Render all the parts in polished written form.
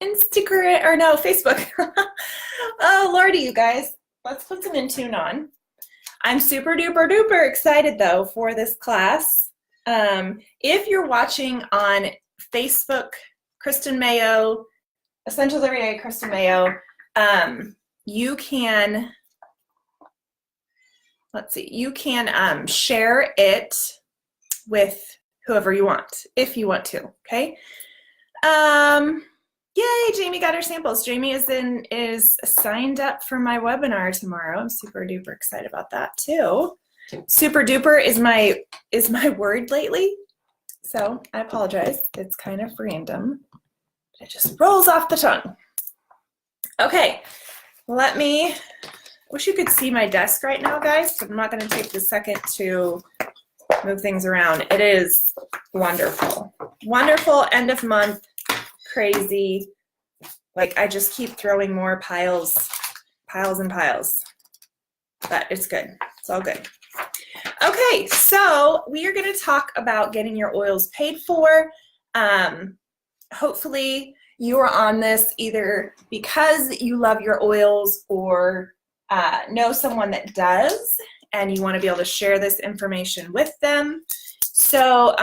Instagram, or no, Facebook. Oh, Lordy, you guys. Let's put some Intune on. I'm super duper duper excited though for this class. If you're watching on Facebook, Kristen Mayo, Essentials Every Day, Kristen Mayo, you can, let's see, you can share it with whoever you want, if you want to, okay? Yay, Jamie got her samples. Jamie is signed up for my webinar tomorrow. I'm super duper excited about that too. Super duper is my word lately, so I apologize. It's kind of random. It just rolls off the tongue. Okay, wish you could see my desk right now, guys, but I'm not going to take the second to move things around. It is wonderful. Wonderful end of month, crazy. Like I just keep throwing more piles and piles, but it's good. It's all good. Okay, so we are going to talk about getting your oils paid for. Hopefully you are on this either because you love your oils or know someone that does and you want to be able to share this information with them. So,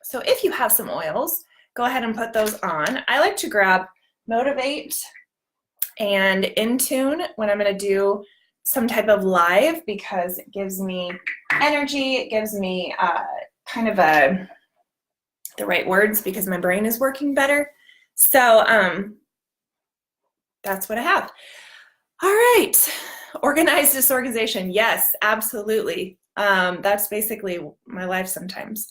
so if you have some oils, go ahead and put those on. I like to grab Motivate and Intune when I'm going to do some type of live because it gives me energy. It gives me kind of the right words because my brain is working better. So that's what I have. All right, organized disorganization. Yes, absolutely. That's basically my life sometimes.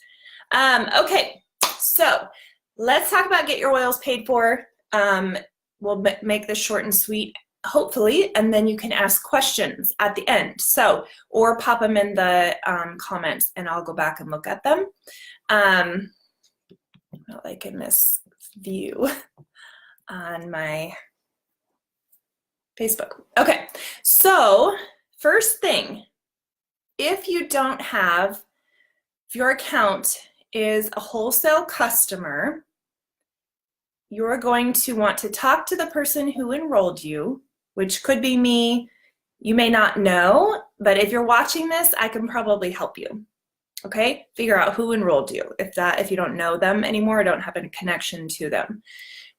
Okay, so let's talk about get your oils paid for. We'll make this short and sweet, hopefully, and then you can ask questions at the end. So, or pop them in the comments and I'll go back and look at them. Not like in this view on my Facebook. Okay, so first thing, if your account is a wholesale customer, you're going to want to talk to the person who enrolled you, which could be me. You may not know, but if you're watching this, I can probably help you. Okay, figure out who enrolled you if you don't know them anymore or don't have a connection to them.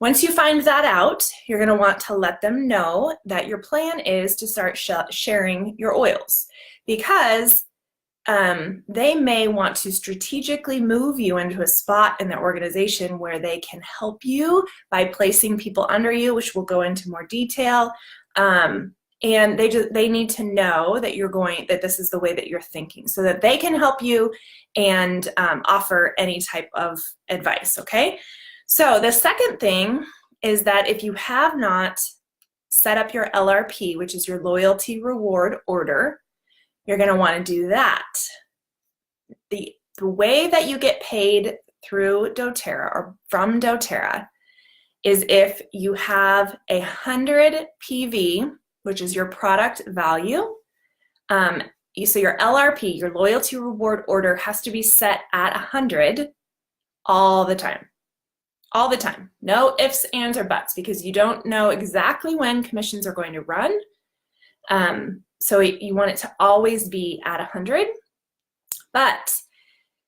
Once you find that out, you're going to want to let them know that your plan is to start sharing your oils because they may want to strategically move you into a spot in their organization where they can help you by placing people under you, which we'll go into more detail. And they need to know that this is the way that you're thinking so that they can help you and offer any type of advice, okay? So the second thing is that if you have not set up your LRP, which is your loyalty reward order, you're going to want to do that. The way that you get paid through doTERRA or from doTERRA is if you have 100 PV, which is your product value. So your LRP, your loyalty reward order, has to be set at 100 all the time. All the time. No ifs, ands, or buts, because you don't know exactly when commissions are going to run. So you want it to always be at 100. But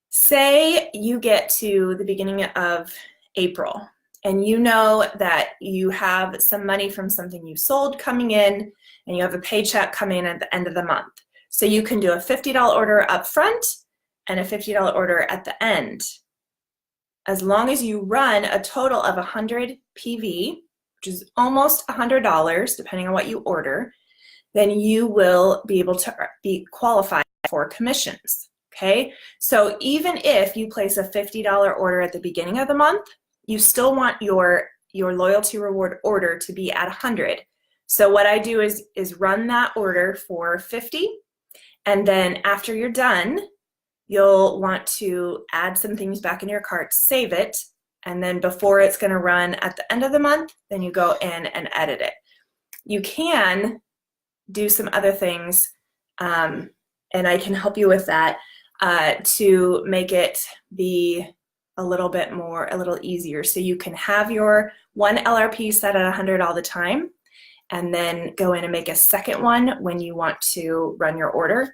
say you get to the beginning of April and you know that you have some money from something you sold coming in and you have a paycheck coming in at the end of the month. So you can do a $50 order up front and a $50 order at the end. As long as you run a total of 100 PV, which is almost $100 depending on what you order, then you will be able to be qualified for commissions, okay? So even if you place a $50 order at the beginning of the month, you still want your loyalty reward order to be at 100. So what I do is run that order for 50, and then after you're done, you'll want to add some things back in your cart, save it, and then before it's going to run at the end of the month, then you go in and edit it. You can do some other things, and I can help you with that to make it be a little bit more, a little easier. So you can have your one LRP set at 100 all the time, and then go in and make a second one when you want to run your order.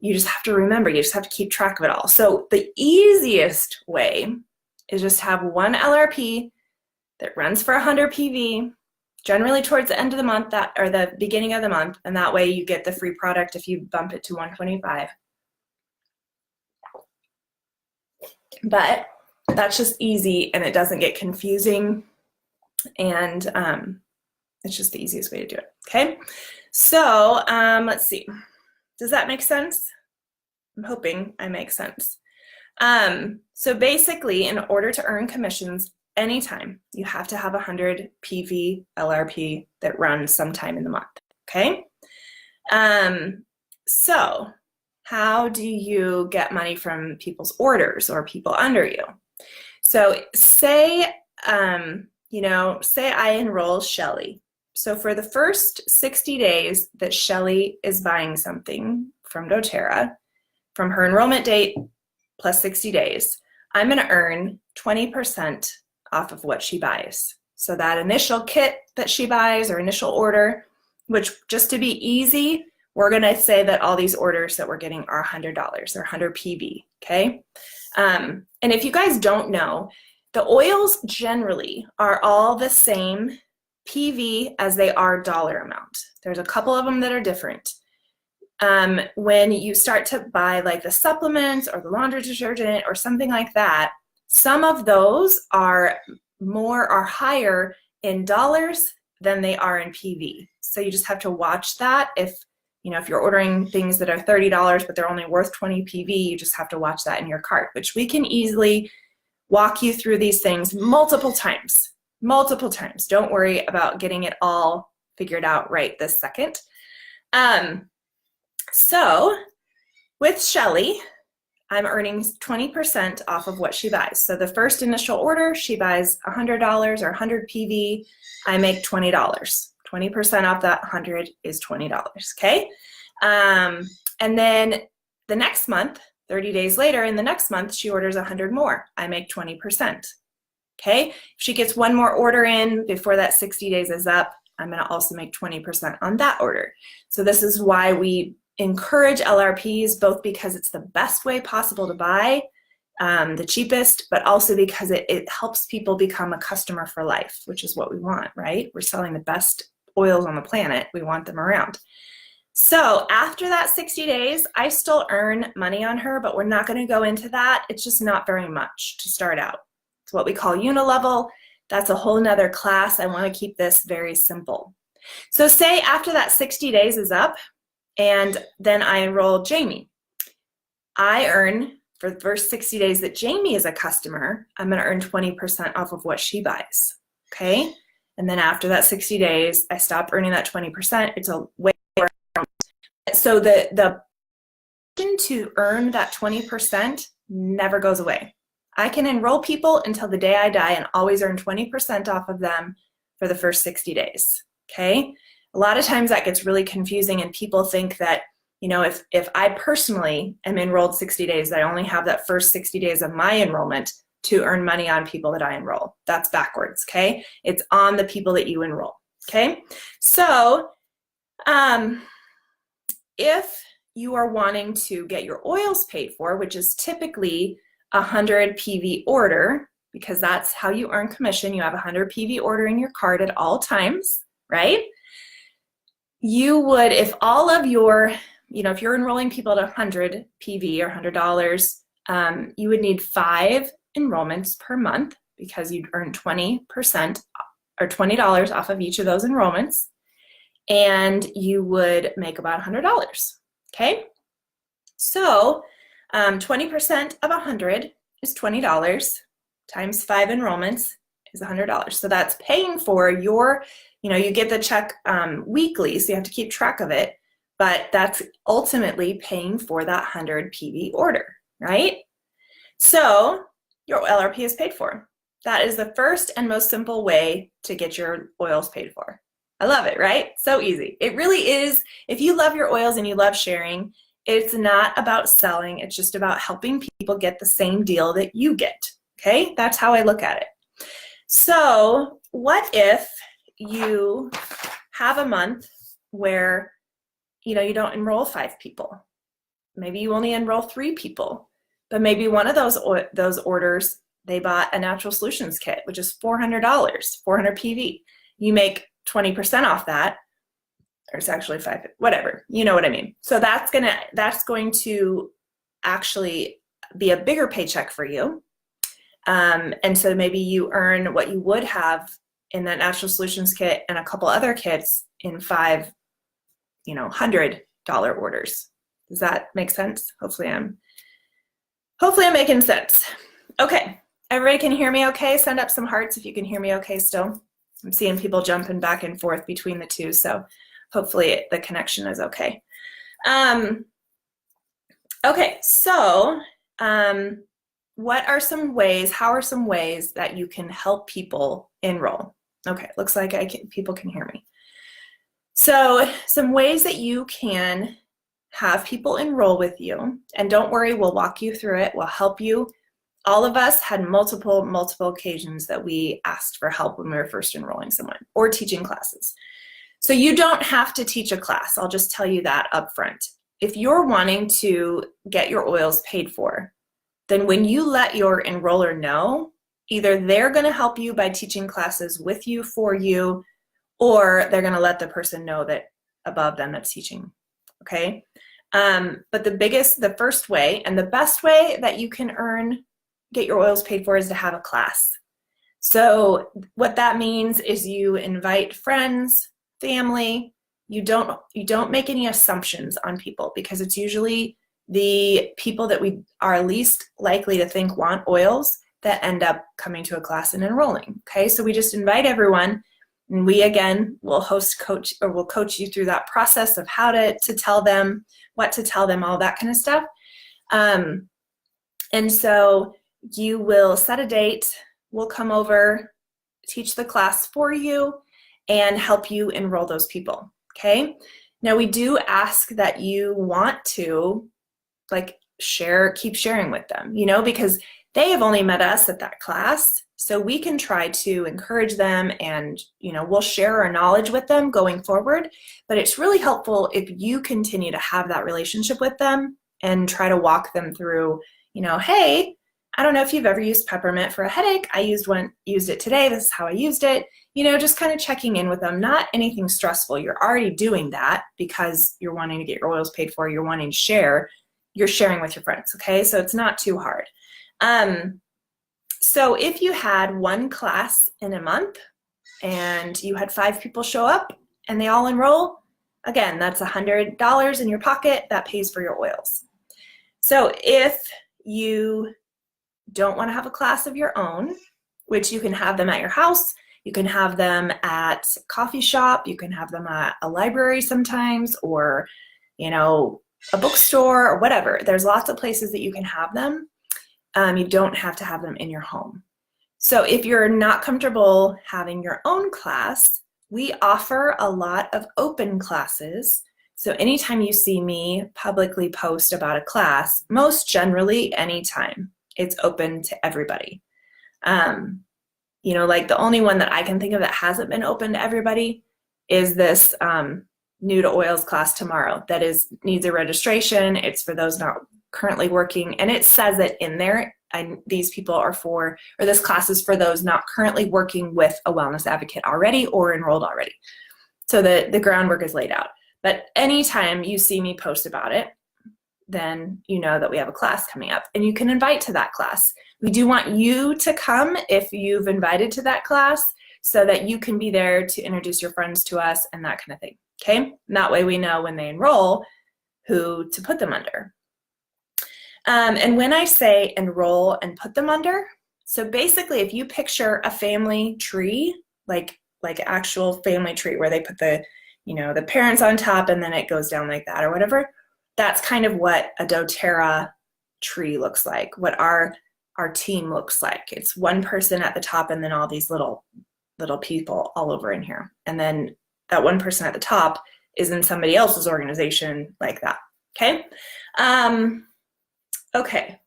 You just have to remember, you just have to keep track of it all. So the easiest way is just have one LRP that runs for 100 PV, generally towards the end of the month, or the beginning of the month, and that way you get the free product if you bump it to 125. But that's just easy, and it doesn't get confusing, and it's just the easiest way to do it, okay? So let's see. Does that make sense? I'm hoping I make sense. So basically, in order to earn commissions anytime, you have to have 100 PV LRP that runs sometime in the month, okay? So how do you get money from people's orders or people under you? So say, say I enroll Shelly. So for the first 60 days that Shelly is buying something from doTERRA, from her enrollment date plus 60 days, I'm going to earn 20% off of what she buys. So that initial kit that she buys or initial order, which just to be easy, we're going to say that all these orders that we're getting are $100 or 100 PV, okay? And if you guys don't know, the oils generally are all the same PV as they are dollar amount. There's a couple of them that are different. When you start to buy like the supplements or the laundry detergent or something like that, some of those are higher in dollars than they are in PV. So you just have to watch that. If you're ordering things that are $30 but they're only worth 20 PV, you just have to watch that in your cart, which we can easily walk you through these things multiple times. Don't worry about getting it all figured out right this second. So with Shelly, I'm earning 20% off of what she buys. So the first initial order, she buys $100 or 100 PV, I make $20. 20% off that 100 is $20, okay? And then the next month, 30 days later, in the next month, she orders 100 more. I make 20%, okay? If she gets one more order in before that 60 days is up, I'm gonna also make 20% on that order. So this is why we encourage LRPs, both because it's the best way possible to buy, the cheapest, but also because it helps people become a customer for life, which is what we want, right? We're selling the best oils on the planet. We want them around. So after that 60 days, I still earn money on her, but we're not going to go into that. It's just not very much to start out. It's what we call unilevel. That's a whole nother class. I want to keep this very simple. So say after that 60 days is up, and then I enroll Jamie. I earn, for the first 60 days that Jamie is a customer, I'm going to earn 20% off of what she buys, okay? And then after that 60 days, I stop earning that 20%. It's a way more. So the to earn that 20% never goes away. I can enroll people until the day I die and always earn 20% off of them for the first 60 days, okay? A lot of times that gets really confusing, and people think that, if I personally am enrolled 60 days, I only have that first 60 days of my enrollment to earn money on people that I enroll. That's backwards, okay? It's on the people that you enroll, okay? So if you are wanting to get your oils paid for, which is typically a 100 PV order, because that's how you earn commission, you have a 100 PV order in your cart at all times, right? You would, if all of your, if you're enrolling people at 100 PV or $100, you would need 5 enrollments per month, because you'd earn 20% or $20 off of each of those enrollments, and you would make about $100, okay? So 20% of 100 is $20 times 5 enrollments is $100. So that's paying for your, you get the check weekly, so you have to keep track of it, but that's ultimately paying for that 100 PV order, right? So your LRP is paid for. That is the first and most simple way to get your oils paid for. I love it, right? So easy. It really is. If you love your oils and you love sharing, it's not about selling. It's just about helping people get the same deal that you get, Okay, that's how I look at it. So what if you have a month where you don't enroll 5 people? Maybe you only enroll 3 people, but maybe one of those orders, they bought a natural solutions kit, which is $400, 400 PV. You make 20% off that, or it's actually 5, whatever, you know what I mean. So that's going to actually be a bigger paycheck for you. And so maybe you earn what you would have in that natural solutions kit and a couple other kits in 5, $100 orders. Does that make sense? Hopefully I'm making sense. Okay, everybody can hear me okay? Send up some hearts if you can hear me okay still. I'm seeing people jumping back and forth between the two, so hopefully the connection is okay. Okay, so how are some ways that you can help people enroll? Okay, looks like people can hear me. So some ways that you can have people enroll with you, and don't worry, we'll walk you through it, we'll help you. All of us had multiple occasions that we asked for help when we were first enrolling someone or teaching classes. So you don't have to teach a class, I'll just tell you that up front. If you're wanting to get your oils paid for, then when you let your enroller know, either they're going to help you by teaching classes with you, for you, or they're going to let the person know that above them that's teaching, okay? But the first way and the best way that you can get your oils paid for is to have a class. So what that means is you invite friends, family. You don't make any assumptions on people, because it's usually the people that we are least likely to think want oils that end up coming to a class and enrolling. Okay, so we just invite everyone, and we again will we'll coach you through that process of how to tell them, what to tell them, all that kind of stuff. And so you will set a date, we'll come over, teach the class for you, and help you enroll those people. Okay, now we do ask that you want to keep sharing with them, because they have only met us at that class, so we can try to encourage them, and we'll share our knowledge with them going forward. But it's really helpful if you continue to have that relationship with them and try to walk them through, hey, I don't know if you've ever used peppermint for a headache. I used it today. This is how I used it. Just kind of checking in with them, not anything stressful. You're already doing that because you're wanting to get your oils paid for, you're wanting to share, you're sharing with your friends, okay? So it's not too hard. So if you had one class in a month and you had 5 people show up and they all enroll, again, that's $100 in your pocket that pays for your oils. So if you don't want to have a class of your own, which you can have them at your house, you can have them at a coffee shop, you can have them at a library sometimes, or a bookstore or whatever. There's lots of places that you can have them. You don't have to have them in your home. So if you're not comfortable having your own class, we offer a lot of open classes. So anytime you see me publicly post about a class, most generally anytime, it's open to everybody. The only one that I can think of that hasn't been open to everybody is this new to oils class tomorrow that needs a registration. It's for those not currently working, and it says it in there. These people are this class is for those not currently working with a wellness advocate already or enrolled already. So the groundwork is laid out. But anytime you see me post about it, then you know that we have a class coming up, and you can invite to that class. We do want you to come if you've invited to that class, so that you can be there to introduce your friends to us and that kind of thing, okay? And that way we know when they enroll who to put them under. And when I say enroll and put them under, so basically if you picture a family tree, like actual family tree where they put the parents on top and then it goes down like that or whatever, that's kind of what a doTERRA tree looks like, what our team looks like. It's one person at the top and then all these little people all over in here. And then that one person at the top is in somebody else's organization like that, okay? Okay,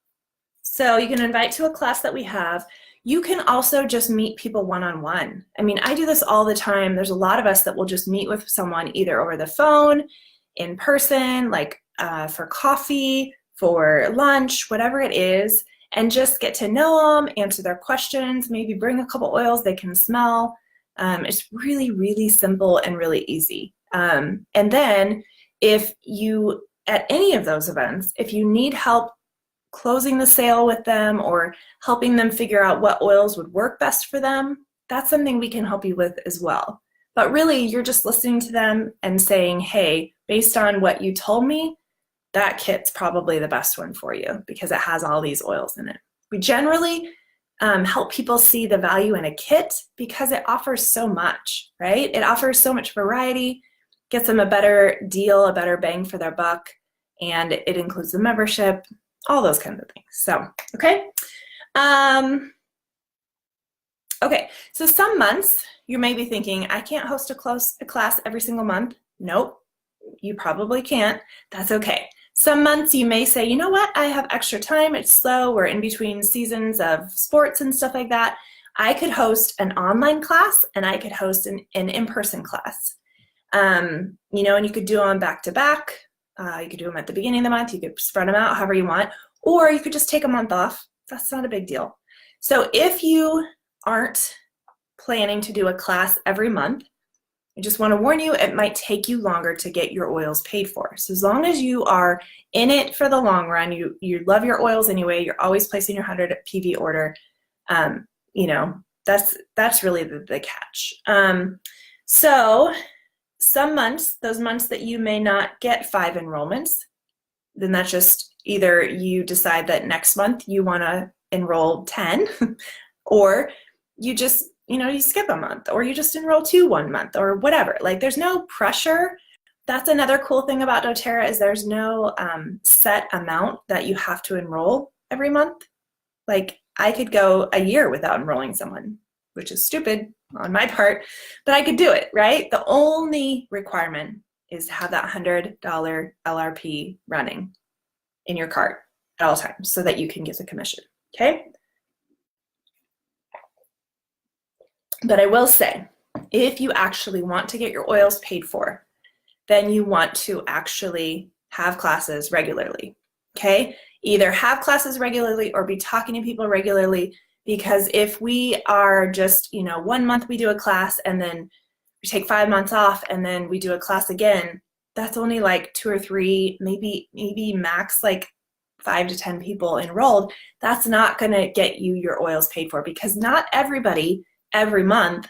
So you can invite to a class that we have. You can also just meet people one-on-one. I mean, I do this all the time. There's a lot of us that will just meet with someone either over the phone, in person, like for coffee, for lunch, whatever it is, and just get to know them, answer their questions, maybe bring a couple oils they can smell. It's really, really simple and really easy. And then if you, at any of those events, if you need help closing the sale with them or helping them figure out what oils would work best for them, that's something we can help you with as well. But really, you're just listening to them and saying, hey, based on what you told me, that kit's probably the best one for you because it has all these oils in it. We generally help people see the value in a kit because it offers so much, right? It offers so much variety, gets them a better deal, a better bang for their buck, and it includes the membership, all those kinds of things. So, okay. Okay, so some months you may be thinking, I can't host a class every single month. Nope, you probably can't. That's okay. Some months you may say, you know what, I have extra time, it's slow, we're in between seasons of sports and stuff like that. I could host an online class and I could host an in-person class. You know, and you could do them back to back. You could do them at the beginning of the month, you could spread them out however you want, or you could just take a month off. That's not a big deal. So if you aren't planning to do a class every month, I just want to warn you, it might take you longer to get your oils paid for. So as long as you are in it for the long run, you love your oils anyway, you're always placing your 100 PV order, you know, that's really the catch. So some months, those months that you may not get 5 enrollments, then that's just either you decide that next month you want to enroll 10 or you just, you know, you skip a month or you just enroll 2 one month or whatever. Like there's no pressure. That's another cool thing about doTERRA is there's no set amount that you have to enroll every month. Like I could go a year without enrolling someone, which is stupid on my part, but I could do it, right? The only requirement is to have that $100 LRP running in your cart at all times so that you can get the commission, okay? But I will say, if you actually want to get your oils paid for, then you want to actually have classes regularly, okay? Either have classes regularly or be talking to people regularly, because if we are just, you know, 1 month we do a class and then we take 5 months off and then we do a class again, that's only like 2 or 3, maybe max like 5 to 10 people enrolled. That's not gonna get you your oils paid for because not everybody every month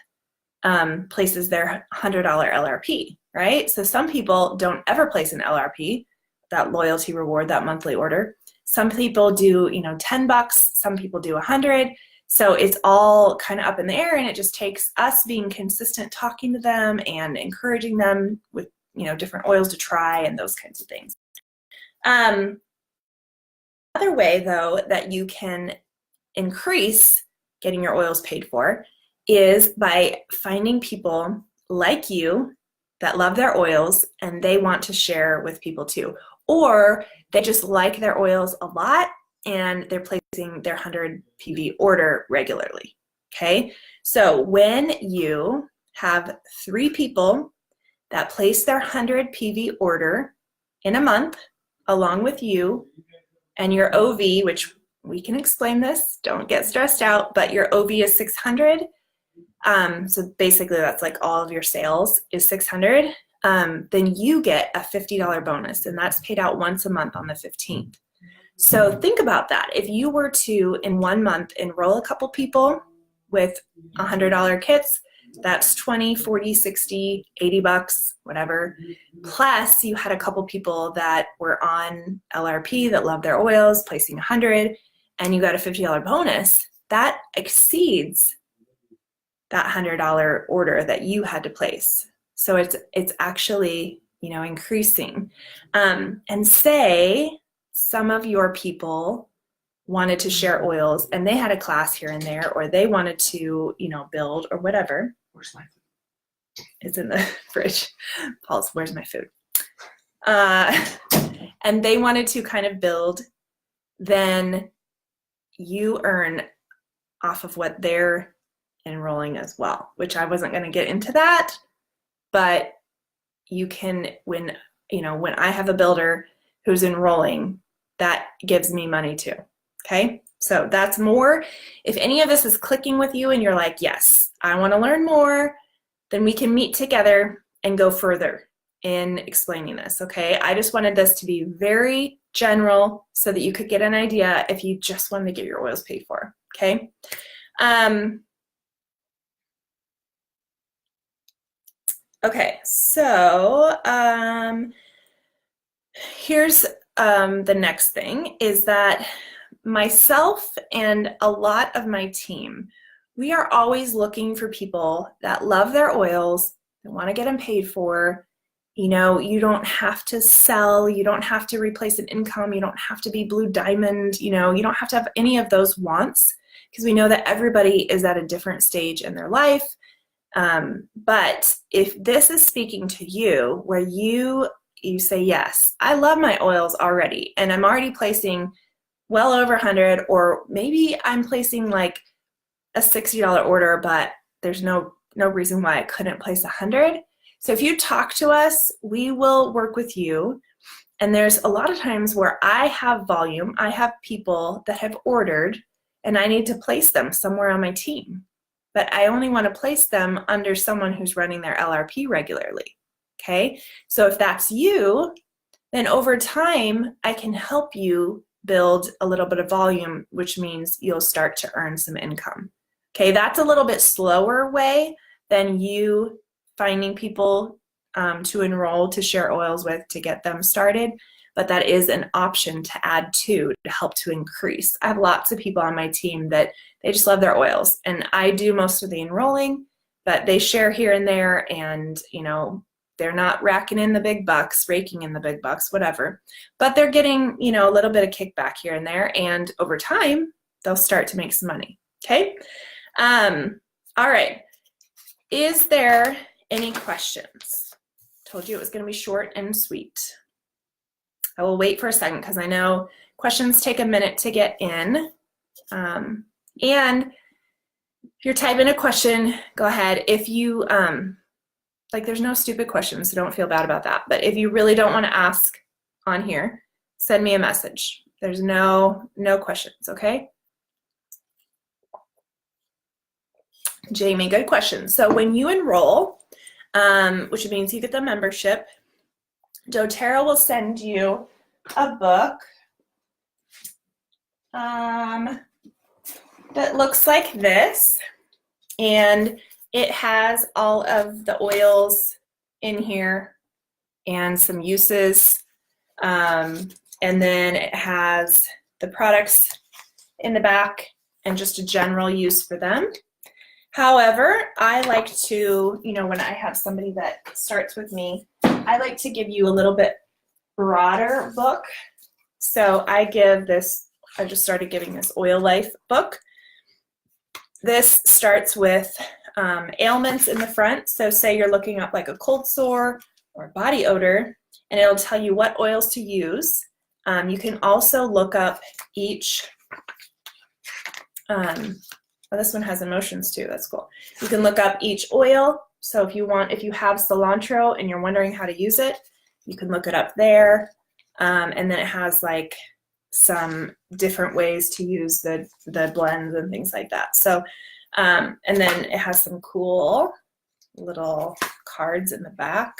places their $100 LRP, right? So some people don't ever place an LRP, that loyalty reward, that monthly order. Some people do, you know, $10, some people do 100. So it's all kind of up in the air, and it just takes us being consistent, talking to them and encouraging them with, you know, different oils to try and those kinds of things. Another way though that you can increase getting your oils paid for is by finding people like you that love their oils and they want to share with people too. Or they just like their oils a lot and they're placing their 100 PV order regularly, okay? So when you have 3 people that place their 100 PV order in a month along with you and your OV, which we can explain this, don't get stressed out, but your OV is 600. So basically that's like all of your sales is 600. Then you get a $50 bonus, and that's paid out once a month on the 15th. So think about that. If you were to, in 1 month, enroll a couple people with $100 kits, that's 20, 40, 60, 80 bucks, whatever. Plus you had a couple people that were on LRP that love their oils, placing 100, and you got a $50 bonus. That exceeds that $100 order that you had to place. So it's actually, you know, increasing. And say some of your people wanted to share oils and they had a class here and there, or they wanted to, you know, build or whatever. Where's my food? It's in the fridge. Paul's, where's my food? And they wanted to kind of build, then you earn off of what they're enrolling as well, which I wasn't going to get into that, but you can, when I have a builder who's enrolling, that gives me money too. Okay, so that's more. If any of this is clicking with you and you're like, yes, I want to learn more, then we can meet together and go further in explaining this. Okay, I just wanted this to be very general so that you could get an idea if you just wanted to get your oils paid for. Okay. Okay, so here's the next thing is that myself and a lot of my team, we are always looking for people that love their oils, that want to get them paid for. You know, you don't have to sell, you don't have to replace an income, you don't have to be Blue Diamond, you know, you don't have to have any of those wants, because we know that everybody is at a different stage in their life. But if this is speaking to you, where you say, yes, I love my oils already, and I'm already placing well over 100, or maybe I'm placing like a $60 order, but there's no reason why I couldn't place 100. So if you talk to us, we will work with you. And there's a lot of times where I have volume, I have people that have ordered, and I need to place them somewhere on my team. But I only want to place them under someone who's running their LRP regularly. Okay, so if that's you, then over time, I can help you build a little bit of volume, which means you'll start to earn some income. Okay, that's a little bit slower way than you finding people to enroll, to share oils with, to get them started. But that is an option to add to help to increase. I have lots of people on my team that they just love their oils, and I do most of the enrolling, but they share here and there, and you know, they're not raking in the big bucks, raking in the big bucks, whatever, but they're getting, you know, a little bit of kickback here and there, and over time they'll start to make some money. Okay. All right, is there any questions? Told you it was going to be short and sweet. I will wait for a second because I know questions take a minute to get in. And if you're typing a question, go ahead. If you, like, there's no stupid questions, so don't feel bad about that. But if you really don't want to ask on here, send me a message. There's no questions, okay? Jamie, good question. So when you enroll, which means you get the membership, doTERRA will send you a book that looks like this, and it has all of the oils in here and some uses, and then it has the products in the back and just a general use for them. However, I like to, you know, when I have somebody that starts with me, I like to give you a little bit broader book. So I just started giving this Oil Life book. This starts with ailments in the front. So say you're looking up like a cold sore or body odor, and it'll tell you what oils to use. You can also look up each, this one has emotions too, that's cool. You can look up each oil. So if you have cilantro and you're wondering how to use it, you can look it up there. And then it has like some different ways to use the blends and things like that. So, and then it has some cool little cards in the back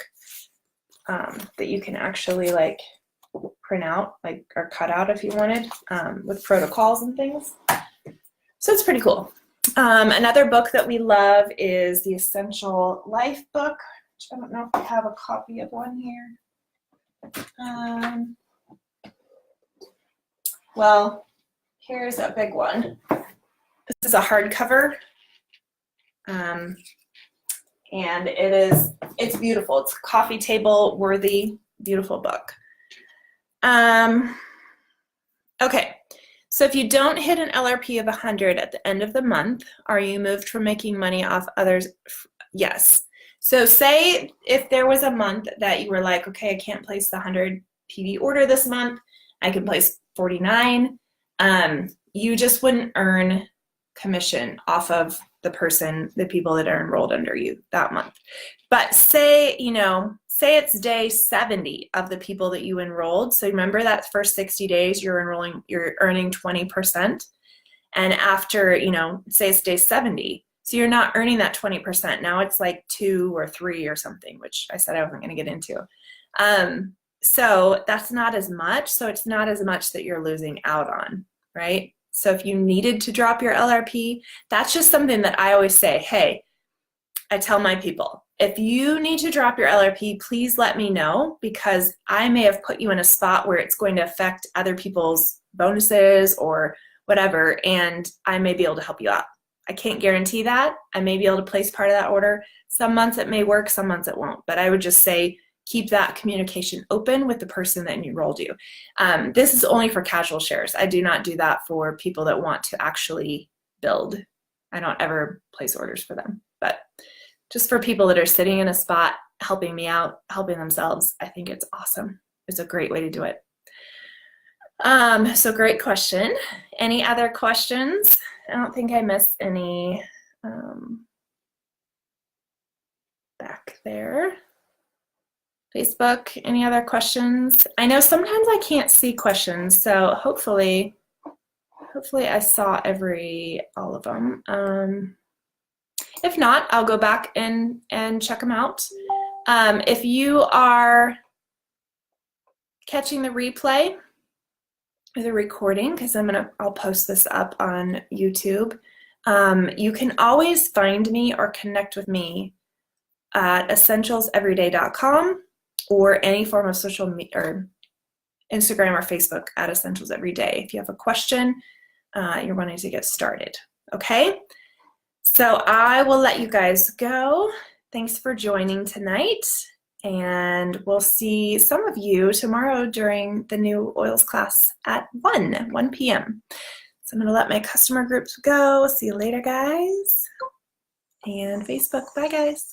that you can actually like print out, like, or cut out if you wanted, with protocols and things. So it's pretty cool. Another book that we love is the Essential Life book, which I don't know if I have a copy of one here. Well, here's a big one. This is a hardcover, and it's beautiful. It's coffee table worthy, beautiful book. Okay. So if you don't hit an LRP of 100 at the end of the month, are you moved from making money off others? Yes. So say if there was a month that you were like, okay, I can't place the 100 PV order this month, I can place 49. you just wouldn't earn commission off of the people that are enrolled under you that month. But say it's day 70 of the people that you enrolled. So remember that first 60 days you're earning 20. And after, say it's day 70, so you're not earning that 20%. Now it's like 2 or 3 or something, which I said I wasn't going to get into. So that's not as much. So it's not as much that you're losing out on, right? So if you needed to drop your LRP, that's just something that I always say, hey, I tell my people, if you need to drop your LRP, please let me know, because I may have put you in a spot where it's going to affect other people's bonuses or whatever, and I may be able to help you out. I can't guarantee that. I may be able to place part of that order. Some months it may work, some months it won't. But I would just say keep that communication open with the person that enrolled you. This is only for casual shares. I do not do that for people that want to actually build. I don't ever place orders for them. But just for people that are sitting in a spot, helping me out, helping themselves, I think it's awesome. It's a great way to do it. So great question. Any other questions? I don't think I missed any back there. Facebook, any other questions? I know sometimes I can't see questions, so hopefully I saw all of them. If not, I'll go back and check them out. If you are catching the replay or the recording, because I'll post this up on YouTube, you can always find me or connect with me at essentialseveryday.com or any form of social media or Instagram or Facebook at Essentials Every Day if you have a question, you're wanting to get started. Okay, so I will let you guys go. Thanks for joining tonight, and we'll see some of you tomorrow during the new oils class at 1 p.m. So I'm going to let my customer groups go. See you later, guys. And Facebook, bye, guys.